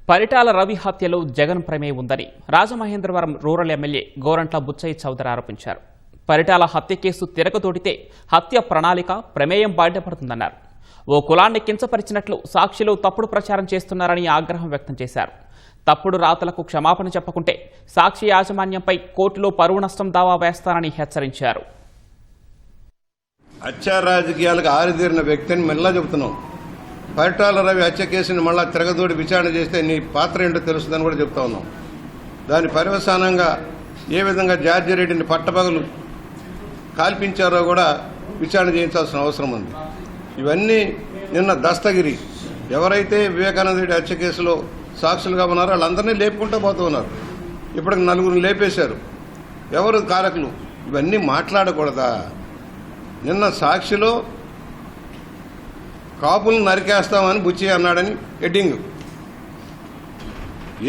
పరిటాల రవి హత్యలో జగన్ ప్రమేయం ఉందని రాజమహేంద్రవరం రూరల్ ఎమ్మెల్యే గోరంట్ల బుచ్చయ్య చౌదరి ఆరోపించారు. పరిటాల హత్య కేసు తిరగతోడితే హత్య ప్రణాళిక ప్రమేయం బయటపడుతుందన్నారు. ఓ కులాన్ని కించపరిచినట్లు సాక్షిలో తప్పుడు ప్రచారం చేస్తున్నారని ఆగ్రహం వ్యక్తం చేశారు. తప్పుడు రాతలకు క్షమాపణ చెప్పకుంటే సాక్షి యాజమాన్యంపై కోర్టులో పరువు నష్టం దావా వేస్తారని హెచ్చరించారు. హత్యా రాజకీయాలకు ఆరితేరిన వ్యక్తిని మెల్లా చెబుతున్నాం. పరిటాల రవి హత్య కేసుని మళ్ళా తిరగదోడి విచారణ చేస్తే నీ పాత్ర ఏంటో తెలుస్తుందని కూడా చెప్తా ఉన్నాం. దాని పర్యవసానంగా ఏ విధంగా జార్జి రెడ్డిని పట్టపగలు కాల్పించారో కూడా విచారణ చేయించాల్సిన అవసరం ఉంది. ఇవన్నీ నిన్న దస్తగిరి ఎవరైతే వివేకానంద రెడ్డి హత్య కేసులో సాక్షులుగా ఉన్నారో వాళ్ళందరినీ లేపుకుంటూ పోతూ ఉన్నారు. ఇప్పటికి 4 లేపేశారు. ఎవరు కారకులు? ఇవన్నీ మాట్లాడకూడదా? నిన్న సాక్షిలో కాపులను నరికేస్తామని బుచ్చి అన్నాడని హెడ్డింగ్.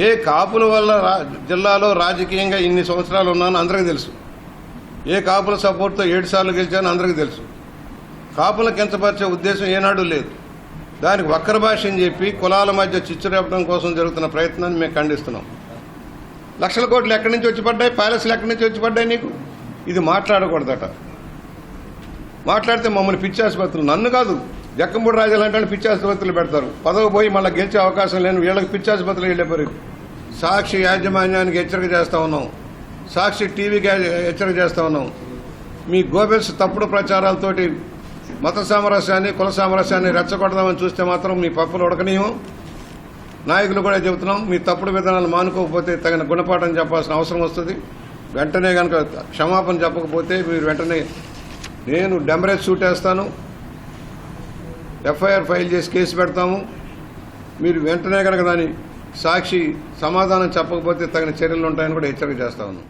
ఏ కాపుల వల్ల జిల్లాలో రాజకీయంగా ఇన్ని సంవత్సరాలు ఉన్నానో అందరికీ తెలుసు. ఏ కాపుల సపోర్ట్తో 7 సార్లు గెలిచానో అందరికీ తెలుసు. కాపులను కించపరిచే ఉద్దేశం ఏనాడు లేదు. దానికి వక్ర భాష అని చెప్పి కులాల మధ్య చిచ్చు రేపడం కోసం జరుగుతున్న ప్రయత్నాన్ని మేము ఖండిస్తున్నాం. లక్షల కోట్లు ఎక్కడి నుంచి వచ్చి పడ్డాయి? ప్యాలెస్లు ఎక్కడి నుంచి వచ్చి పడ్డాయి? నీకు ఇది మాట్లాడకూడదట. మాట్లాడితే మమ్మల్ని పిచ్చి ఆసుపత్రులు, నన్ను కాదు జక్కంపూడి రాజాలు అంటే పిచ్చి ఆసుపత్రులు పెడతారు. పదవి పోయి మళ్ళీ గెలిచే అవకాశం లేని వీళ్ళకి పిచ్చి ఆసుపత్రులు వెళ్ళిపోయారు. సాక్షి యాజమాన్యానికి హెచ్చరిక చేస్తా ఉన్నాం. సాక్షి టీవీకి హెచ్చరిక చేస్తా ఉన్నాం. మీ గోబెల్స్ తప్పుడు ప్రచారాలతోటి మత సామరస్యాన్ని కుల సామరస్యాన్ని రెచ్చగొడదామని చూస్తే మాత్రం మీ పప్పులు ఉడకనీయం. నాయకులు కూడా చెబుతున్నాం, మీ తప్పుడు విధానాలు మానుకోకపోతే తగిన గుణపాఠం చెప్పాల్సిన అవసరం వస్తుంది. వెంటనే కనుక క్షమాపణ చెప్పకపోతే మీరు వెంటనే నేను డెమరేజ్ షూట్ వేస్తాను, ఎఫ్ఐఆర్ ఫైల్ చేసి కేసు పెడతాము. మీరు వెంటనే కనుక దాని సాక్షి సమాధానం చెప్పకపోతే తగిన చర్యలు ఉంటాయని కూడా హెచ్చరిక చేస్తా ఉన్నాం.